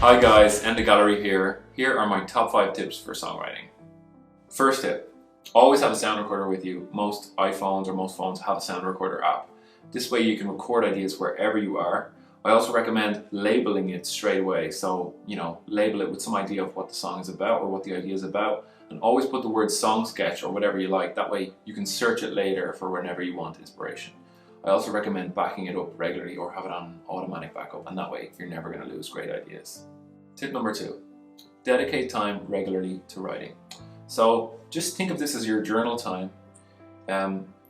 Hi guys, Enda Gallery here. Here are my top 5 tips for songwriting. First tip, always have a sound recorder with you. Most iPhones or most phones have a sound recorder app. This way you can record ideas wherever you are. I also recommend labeling it straight away. So, label it with some idea of what the song is about or what the idea is about. And always put the word song sketch or whatever you like. That way you can search it later for whenever you want inspiration. I also recommend backing it up regularly or have it on automatic backup, and that way you're never going to lose great ideas. Tip number 2, dedicate time regularly to writing. So just think of this as your journal time.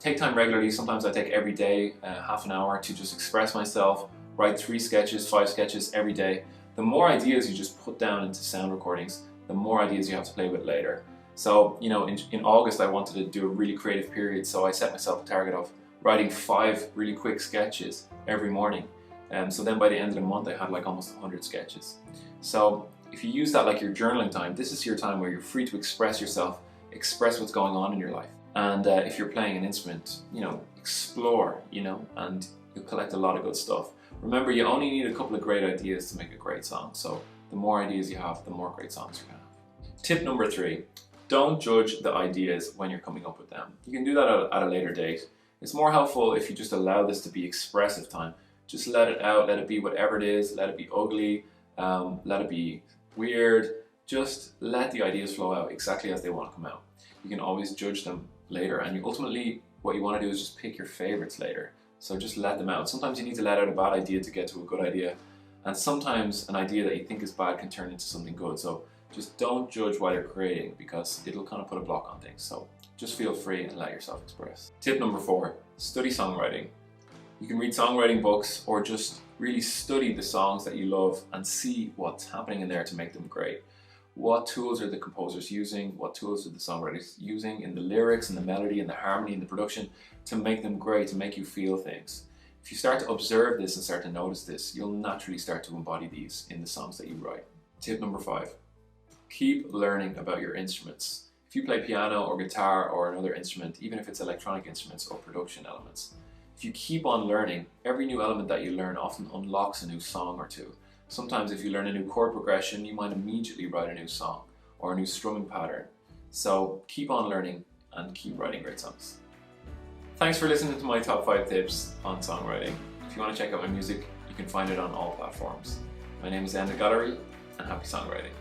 Take time regularly. Sometimes I take every day, half an hour to just express myself, write 3 sketches, 5 sketches every day. The more ideas you just put down into sound recordings, the more ideas you have to play with later. So, in August I wanted to do a really creative period, so I set myself a target of writing 5 really quick sketches every morning. So then by the end of the month I had like almost 100 sketches. So if you use that like your journaling time, this is your time where you're free to express yourself, express what's going on in your life. And if you're playing an instrument, explore, and you'll collect a lot of good stuff. Remember, you only need a couple of great ideas to make a great song. So the more ideas you have, the more great songs you're gonna have. Tip number 3, don't judge the ideas when you're coming up with them. You can do that at a later date. It's more helpful if you just allow this to be expressive time. Just let it out, let it be whatever it is, let it be ugly, let it be weird. Just let the ideas flow out exactly as they want to come out. You can always judge them later, and ultimately what you want to do is just pick your favorites later. So just let them out. Sometimes you need to let out a bad idea to get to a good idea, and sometimes an idea that you think is bad can turn into something good. So just don't judge while you're creating, because it'll kind of put a block on things. So just feel free and let yourself express. Tip number 4, study songwriting. You can read songwriting books or just really study the songs that you love and see what's happening in there to make them great. What tools are the composers using? What tools are the songwriters using in the lyrics and the melody and the harmony and the production to make them great, to make you feel things? If you start to observe this and start to notice this, you'll naturally start to embody these in the songs that you write. Tip number 5, keep learning about your instruments. If you play piano or guitar or another instrument, even if it's electronic instruments or production elements, if you keep on learning, every new element that you learn often unlocks a new song or two. Sometimes if you learn a new chord progression, you might immediately write a new song or a new strumming pattern. So keep on learning and keep writing great songs. Thanks for listening to my top 5 tips on songwriting. If you want to check out my music, you can find it on all platforms. My name is Enda Gallery, and happy songwriting.